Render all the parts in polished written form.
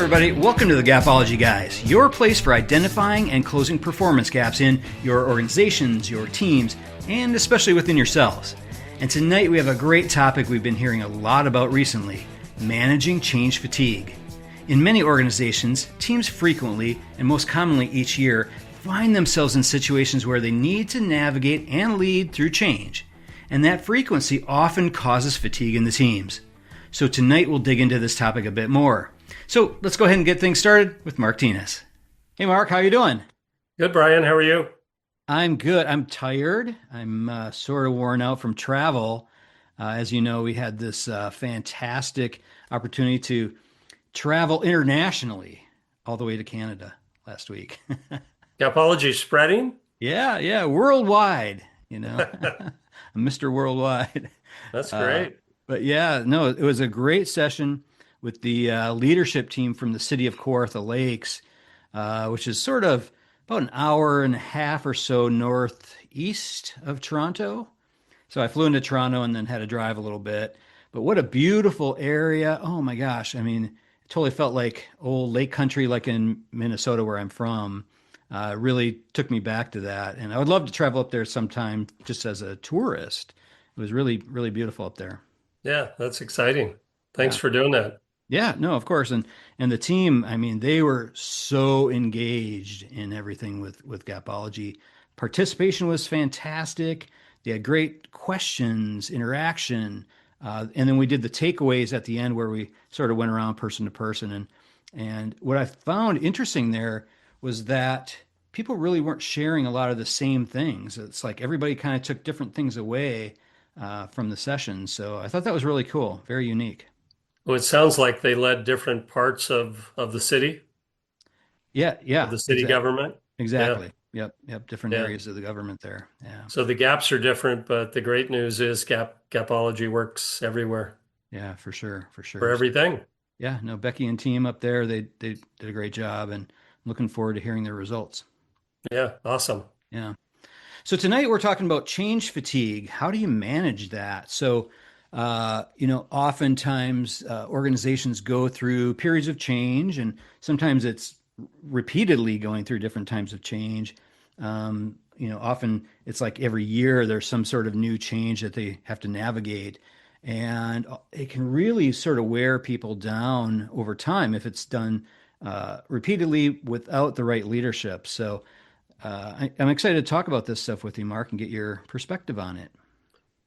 everybody. Welcome to the Gapology Guys, your place for identifying and closing performance gaps in your organizations, your teams, and especially within yourselves. And tonight we have a great topic we've been hearing a lot about recently, managing change fatigue. In many organizations, teams frequently, and most commonly each year, find themselves in situations where they need to navigate and lead through change. And that frequency often causes fatigue in the teams. So tonight we'll dig into this topic a bit more. So let's go ahead and get things started with Mark Tinas. Hey Mark, how you doing? Good, Brian. How are you? I'm good. I'm tired. I'm sort of worn out from travel. As you know, we had this fantastic opportunity to travel internationally all the way to Canada last week. Gapology spreading? Yeah, worldwide, you know, Mr. Worldwide. That's great. But yeah, no, it was a great session with the leadership team from the city of Kawartha Lakes, which is sort of about an hour and a half or so northeast of Toronto. So I flew into Toronto and then had to drive a little bit. But what a beautiful area. Oh my gosh. I mean, it totally felt like old lake country, like in Minnesota where I'm from. Really took me back to that. And I would love to travel up there sometime just as a tourist. It was really, really beautiful up there. Yeah, that's exciting. Thanks for doing that. Yeah, no, of course. And the team, I mean, they were so engaged in everything with Gapology. Participation was fantastic. They had great questions, interaction. And then we did the takeaways at the end where we sort of went around person to person. And what I found interesting there was that people really weren't sharing a lot of the same things. It's like everybody kind of took different things away from the session. So I thought that was really cool, very unique. Well, it sounds like they led different parts of the city. Yeah, Of the city exactly. government. Exactly. Yep. Different Yeah. areas of the government there. Yeah. So the gaps are different, but the great news is Gapology works everywhere Yeah, for sure. for everything. Yeah, no, Becky and team up there, they did a great job, and I'm looking forward to hearing their results. Yeah, awesome. Yeah. So tonight we're talking about change fatigue. How do you manage that? So, oftentimes organizations go through periods of change, and sometimes it's repeatedly going through different times of change. Often it's like every year there's some sort of new change that they have to navigate. And it can really sort of wear people down over time if it's done repeatedly without the right leadership. So I'm excited to talk about this stuff with you, Mark, and get your perspective on it.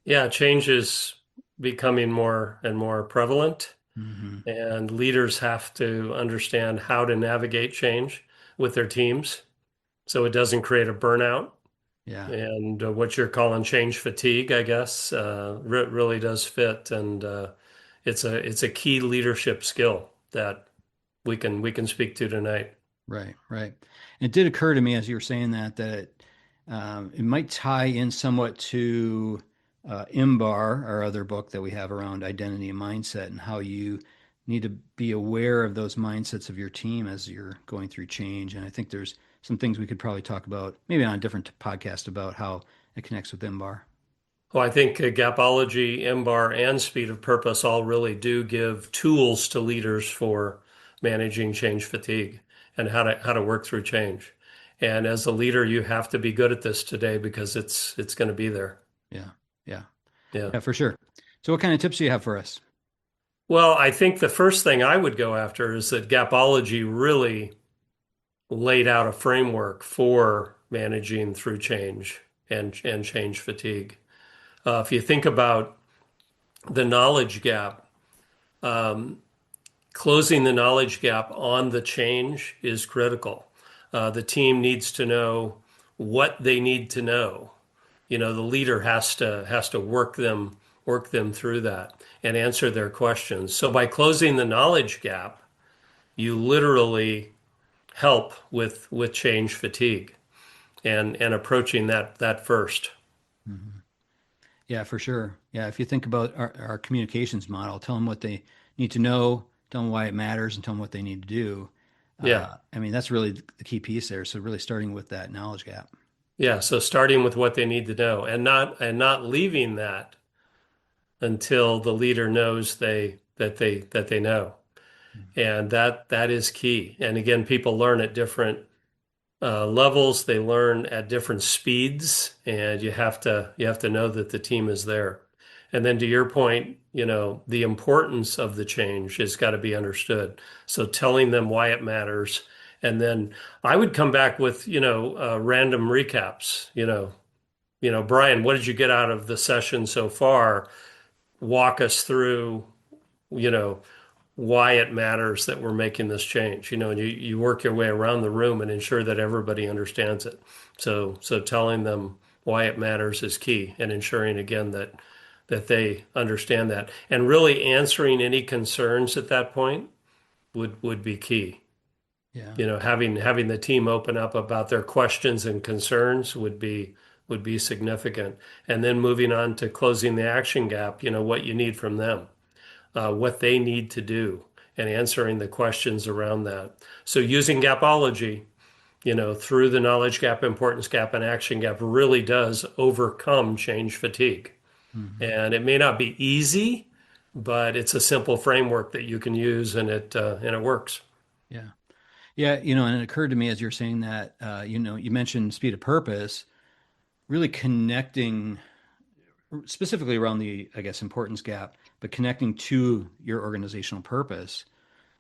Yeah, change is becoming more and more prevalent, and leaders have to understand how to navigate change with their teams so it doesn't create a burnout. Yeah. And what you're calling change fatigue, I guess, really does fit, and it's a key leadership skill that we can speak to tonight. Right. It did occur to me as you were saying that it might tie in somewhat to IMBAR, our other book that we have around identity and mindset, and how you need to be aware of those mindsets of your team as you're going through change. And I think there's some things we could probably talk about, maybe on a different podcast, about how it connects with IMBAR. Well, I think Gapology, IMBAR, and Speed of Purpose all really do give tools to leaders for managing change fatigue and how to work through change. And as a leader, you have to be good at this today because it's going to be there. Yeah, for sure. So what kind of tips do you have for us? Well, I think the first thing I would go after is that Gapology really laid out a framework for managing through change and change fatigue. If you think about the knowledge gap, closing the knowledge gap on the change is critical. The team needs to know what they need to know. The leader has to work them through that and answer their questions. So by closing the knowledge gap, you literally help with change fatigue and approaching that first. Mm-hmm. Yeah, for sure. Yeah, if you think about our communications model, tell them what they need to know, tell them why it matters, and tell them what they need to do. Yeah. I mean, that's really the key piece there. So really starting with that knowledge gap. Yeah, so starting with what they need to know and not leaving that until the leader knows that they know. And that is key. And again, people learn at different levels. They learn at different speeds, and you have to know that the team is there. And then to your point, the importance of the change has got to be understood. So telling them why it matters, and then I would come back with random recaps. Brian, what did you get out of the session so far? Walk us through, you know, why it matters that we're making this change, and you work your way around the room and ensure that everybody understands it. So telling them why it matters is key, and ensuring again that they understand that, and really answering any concerns at that point would be key. Yeah. Having the team open up about their questions and concerns would be significant. And then moving on to closing the action gap, what you need from them, what they need to do, and answering the questions around that. So using Gapology, through the knowledge gap, importance gap, and action gap really does overcome change fatigue. Mm-hmm. And it may not be easy, but it's a simple framework that you can use, and it works. Yeah. Yeah. And it occurred to me as you're saying that, you mentioned speed of purpose, really connecting specifically around the, I guess, importance gap, but connecting to your organizational purpose.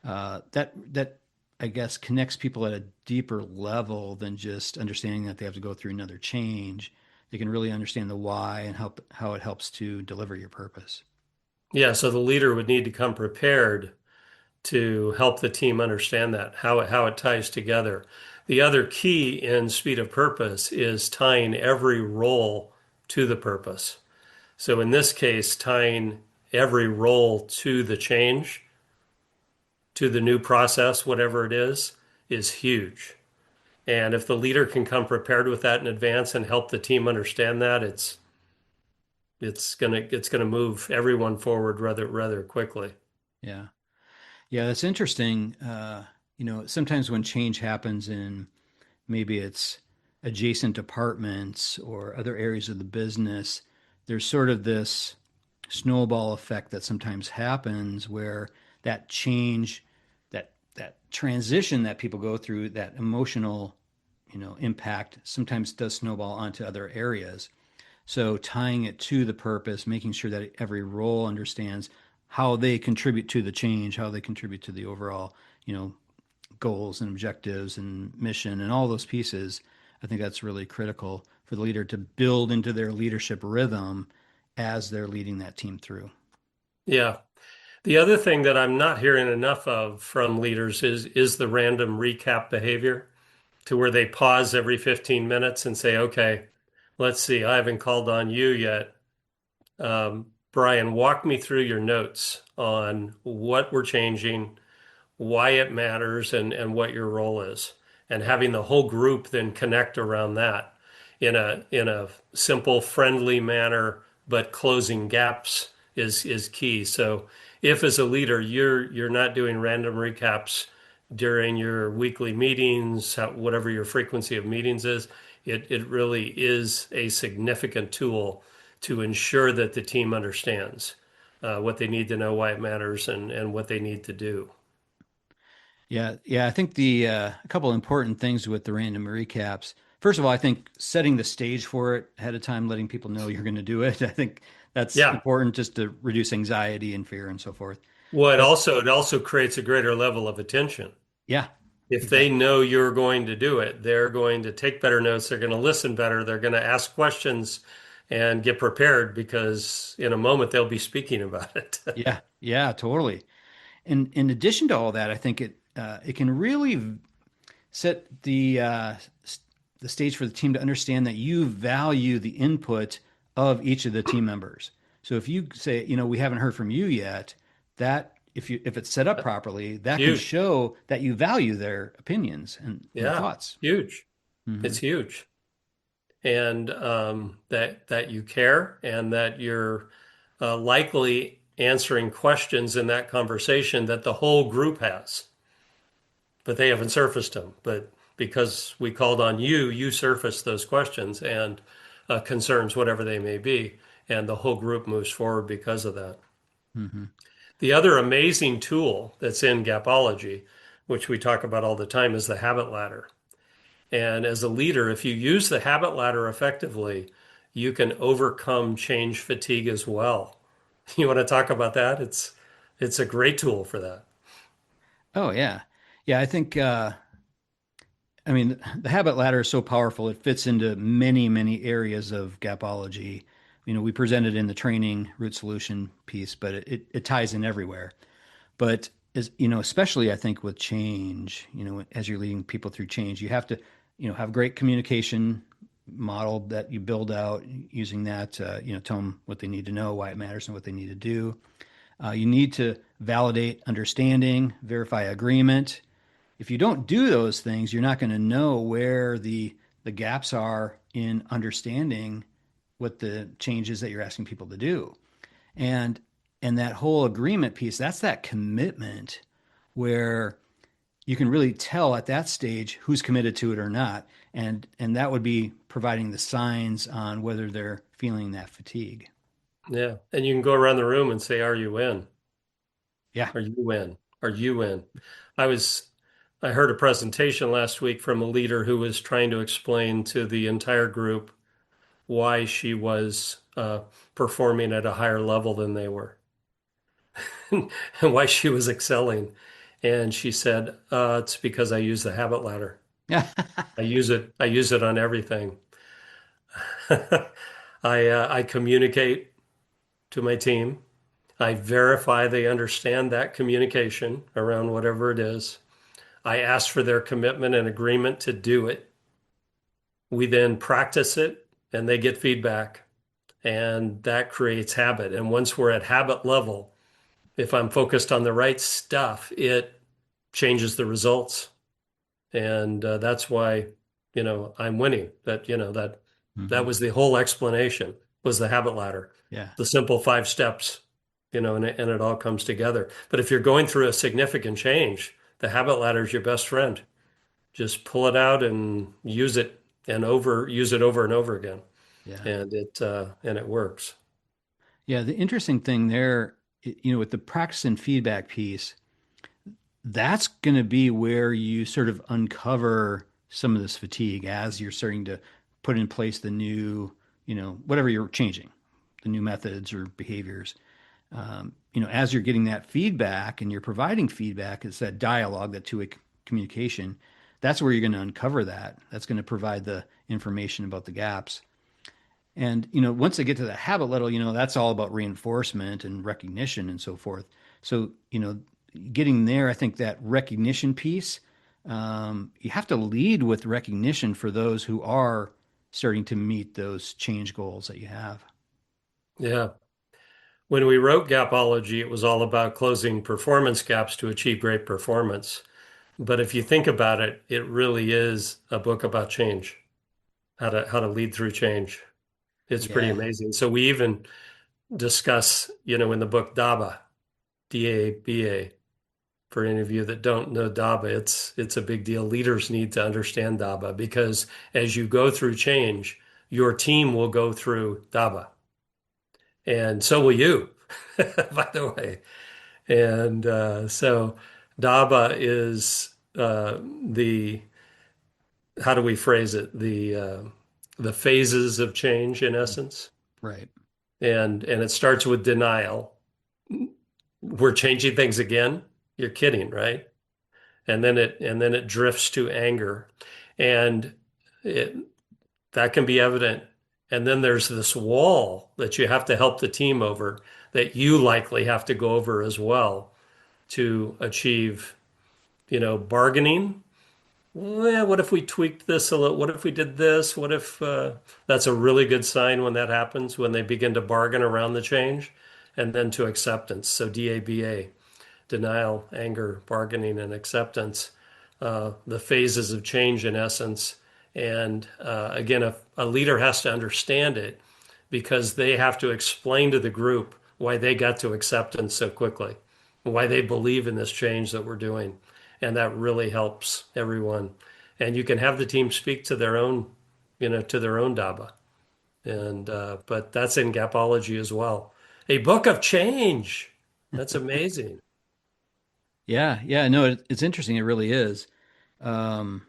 That I guess connects people at a deeper level than just understanding that they have to go through another change. They can really understand the why and how it helps to deliver your purpose. Yeah, so the leader would need to come prepared to help the team understand that, how it ties together. The other key in speed of purpose is tying every role to the purpose. So in this case, tying every role to the change, to the new process, whatever it is huge. And if the leader can come prepared with that in advance and help the team understand that, it's gonna move everyone forward rather quickly. Yeah. Yeah, that's interesting. Sometimes when change happens in maybe it's adjacent departments or other areas of the business, there's sort of this snowball effect that sometimes happens where that change, that transition that people go through, that emotional, impact sometimes does snowball onto other areas. So tying it to the purpose, making sure that every role understands how they contribute to the change, how they contribute to the overall, goals and objectives and mission and all those pieces. I think that's really critical for the leader to build into their leadership rhythm as they're leading that team through. Yeah. The other thing that I'm not hearing enough of from leaders is the random recap behavior, to where they pause every 15 minutes and say, okay, let's see, I haven't called on you yet. Brian, walk me through your notes on what we're changing, why it matters, and what your role is. And having the whole group then connect around that in a simple, friendly manner, but closing gaps is key. So if as a leader you're not doing random recaps during your weekly meetings, whatever your frequency of meetings is, it really is a significant tool to ensure that the team understands what they need to know, why it matters, and what they need to do. Yeah, yeah. I think the a couple important things with the random recaps. First of all, I think setting the stage for it ahead of time, letting people know you're going to do it. I think that's Yeah. important just to reduce anxiety and fear and so forth. Well, it But also it also creates a greater level of attention. yeah, If they exactly. know you're going to do it, they're going to take better notes, they're going to listen better, they're going to ask questions and get prepared, because in a moment they'll be speaking about it. Yeah, yeah, totally. And in addition to all that, I think it can really set the stage for the team to understand that you value the input of each of the team members. So if you say, we haven't heard from you yet, that if it's set up properly, that can Huge. show that you value their opinions and Yeah, thoughts. huge. Hmm. It's huge. And that you care, and that you're likely answering questions in that conversation that the whole group has, but they haven't surfaced them. But because we called on you, you surfaced those questions and concerns, whatever they may be, and the whole group moves forward because of that. Hmm. The other amazing tool that's in Gapology, which we talk about all the time, is the habit ladder. And as a leader, if you use the habit ladder effectively, you can overcome change fatigue as well. You want to talk about that? It's a great tool for that. Oh yeah. Yeah, I think I mean the habit ladder is so powerful. It fits into many, many areas of gapology. We present it in the training root solution piece, but it ties in everywhere. But as especially I think with change, as you're leading people through change, you have to, have great communication model that you build out using that, tell them what they need to know, why it matters, and what they need to do. You need to validate understanding, verify agreement. If you don't do those things, you're not going to know where the gaps are in understanding what the changes that you're asking people to do. And and that whole agreement piece, that's that commitment where you can really tell at that stage who's committed to it or not. And that would be providing the signs on whether they're feeling that fatigue. Yeah. And you can go around the room and say, "Are you in? Yeah. Are you in? Are you in?" I was, I heard a presentation last week from a leader who was trying to explain to the entire group why she was performing at a higher level than they were and why she was excelling. And she said, "It's because I use the habit ladder. Yeah. I use it. I use it on everything. I communicate to my team. I verify they understand that communication around whatever it is. I ask for their commitment and agreement to do it. We then practice it and they get feedback, and that creates habit. And once we're at habit level, if I'm focused on the right stuff, it changes the results. And that's why, I'm winning. That Hmm. was the whole explanation, was the habit ladder, Yeah. the simple 5 steps, and it all comes together. But if you're going through a significant change, the habit ladder is your best friend. Just pull it out and use it over and over again, Yeah. and it works. Yeah. The interesting thing there, with the practice and feedback piece, that's going to be where you sort of uncover some of this fatigue as you're starting to put in place the new, whatever you're changing, the new methods or behaviors. As you're getting that feedback and you're providing feedback, it's that dialogue, that two-way communication. That's where you're going to uncover that. That's going to provide the information about the gaps. And, once they get to the habit level, that's all about reinforcement and recognition and so forth. So, getting there, I think that recognition piece, you have to lead with recognition for those who are starting to meet those change goals that you have. Yeah. When we wrote Gapology, it was all about closing performance gaps to achieve great performance. But if you think about it, it really is a book about change, how to lead through change. It's pretty Yeah. amazing. So we even discuss, in the book DABA, DABA. For any of you that don't know DABA, it's a big deal. Leaders need to understand DABA because as you go through change, your team will go through DABA, and so will you, by the way. And so DABA is the how do we phrase it? The phases of change in essence, Right. and it starts with denial. We're changing things again. You're kidding, right? And then it drifts to anger, and it that can be evident. And then there's this wall that you have to help the team over, that you likely have to go over as well to achieve, bargaining. Well, what if we tweaked this a little? What if we did this? What if that's a really good sign when that happens, when they begin to bargain around the change, and then to acceptance. So DABA, denial, anger, bargaining, and acceptance, the phases of change in essence. And again, a leader has to understand it because they have to explain to the group why they got to acceptance so quickly, why they believe in this change that we're doing. And that really helps everyone. And you can have the team speak to their own, to their own DABA. And but that's in Gapology as well. A book of change. That's amazing. Yeah, no, it's interesting. It really is. Um,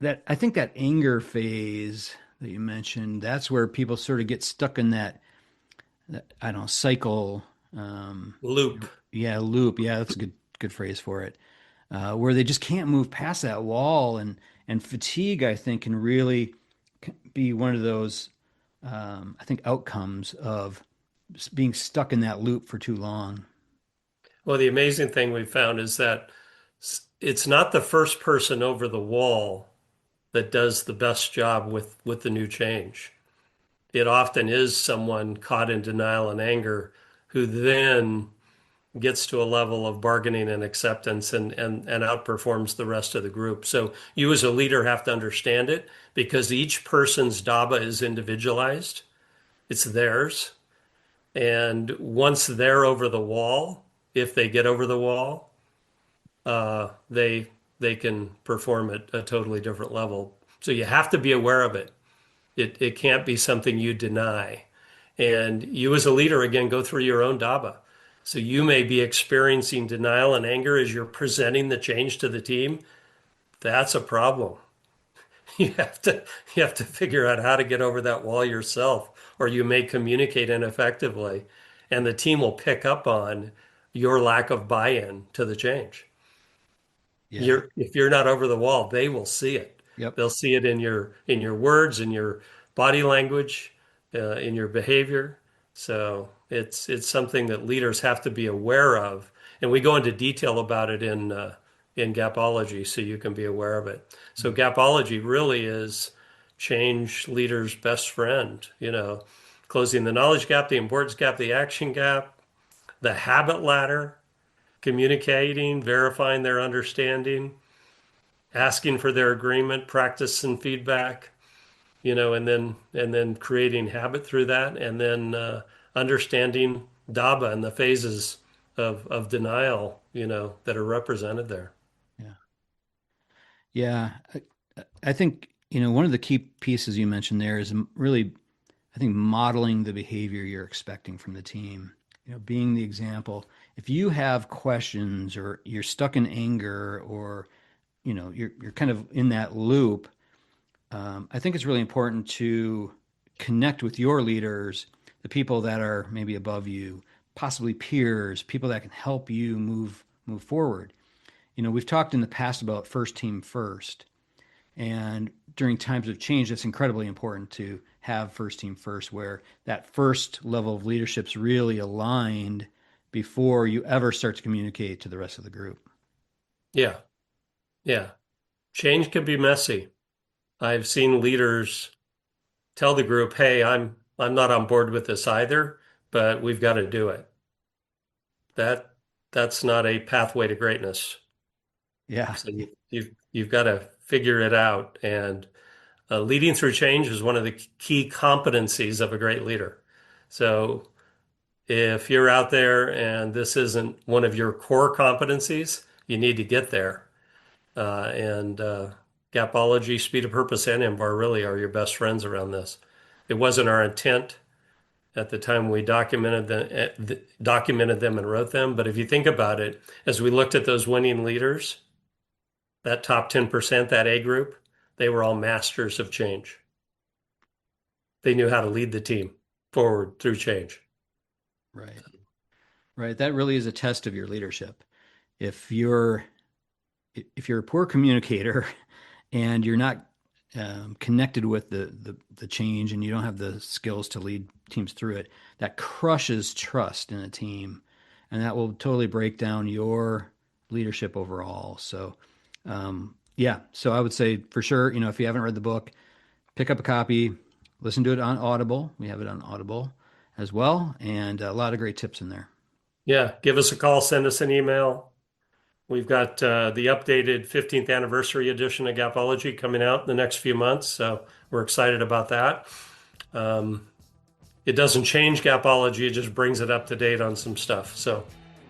that I think that anger phase that you mentioned, that's where people sort of get stuck in that I don't know, cycle. Loop. Yeah, loop. Yeah, that's a good phrase for it. Where they just can't move past that wall, and fatigue, I think, can really be one of those, I think, outcomes of being stuck in that loop for too long. Well, the amazing thing we found is that it's not the first person over the wall that does the best job with the new change. It often is someone caught in denial and anger who then gets to a level of bargaining and acceptance and outperforms the rest of the group. So you as a leader have to understand it because each person's DABA is individualized. It's theirs. And once they're over the wall, if they get over the wall, they can perform at a totally different level. So you have to be aware of it. It can't be something you deny. And you as a leader, again, go through your own DABA. So you may be experiencing denial and anger as you're presenting the change to the team. That's a problem. You have to you have to figure out how to get over that wall yourself, or you may communicate ineffectively, and the team will pick up on your lack of buy-in to the change. Yeah. If you're not over the wall, they will see it. Yep. They'll see it in your words, in your body language, in your behavior. So it's something that leaders have to be aware of, and we go into detail about it in Gapology, so you can be aware of it. So Gapology really is change leaders' best friend. Closing the knowledge gap, the importance gap, the action gap, the habit ladder, communicating, verifying their understanding, asking for their agreement, practice and feedback, and then creating habit through that, and then understanding DABA and the phases of denial, that are represented there. Yeah. Yeah. I think, one of the key pieces you mentioned there is really, I think, modeling the behavior you're expecting from the team, being the example. If you have questions or you're stuck in anger or, you're kind of in that loop, I think it's really important to connect with your leaders, the people that are maybe above you, possibly peers, people that can help you move forward. We've talked in the past about first team first, and during times of change, it's incredibly important to have first team first, where that first level of leadership's really aligned before you ever start to communicate to the rest of the group. Yeah, yeah. Change can be messy. I've seen leaders tell the group, "Hey, I'm not on board with this either, but we've got to do it." That's not a pathway to greatness. Yeah. So you've got to figure it out. And leading through change is one of the key competencies of a great leader. So if you're out there and this isn't one of your core competencies, you need to get there. And Gapology, Speed of Purpose, and MBAR really are your best friends around this. It wasn't our intent at the time we documented them and wrote them. But if you think about it, as we looked at those winning leaders, that top 10%, that A group, they were all masters of change. They knew how to lead the team forward through change. Right. Right. That really is a test of your leadership. If you're a poor communicator and you're not connected with the change, and you don't have the skills to lead teams through it, that crushes trust in a team, and that will totally break down your leadership overall. So, so I would say for sure, if you haven't read the book, pick up a copy, listen to it on Audible. We have it on Audible as well, and a lot of great tips in there. Yeah, give us a call, send us an email. We've got the updated 15th anniversary edition of Gapology coming out in the next few months, so we're excited about that. It doesn't change Gapology, it just brings it up to date on some stuff. So,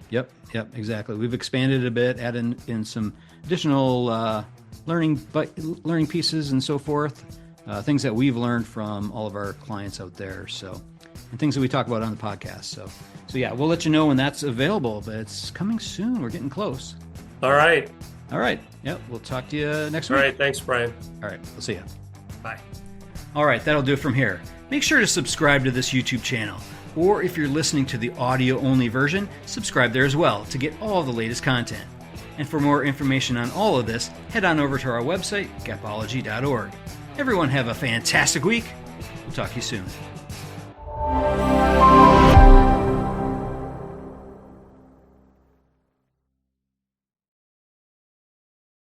Yep, exactly. We've expanded a bit, added in some additional learning pieces and so forth, things that we've learned from all of our clients out there. So and things that we talk about on the podcast. So yeah, we'll let you know when that's available, but it's coming soon. We're getting close. All right. Yep. We'll talk to you next week. All right. Thanks, Brian. All right. We'll see you. Bye. All right. That'll do it from here. Make sure to subscribe to this YouTube channel. Or if you're listening to the audio-only version, subscribe there as well to get all the latest content. And for more information on all of this, head on over to our website, gapology.org. Everyone have a fantastic week. We'll talk to you soon.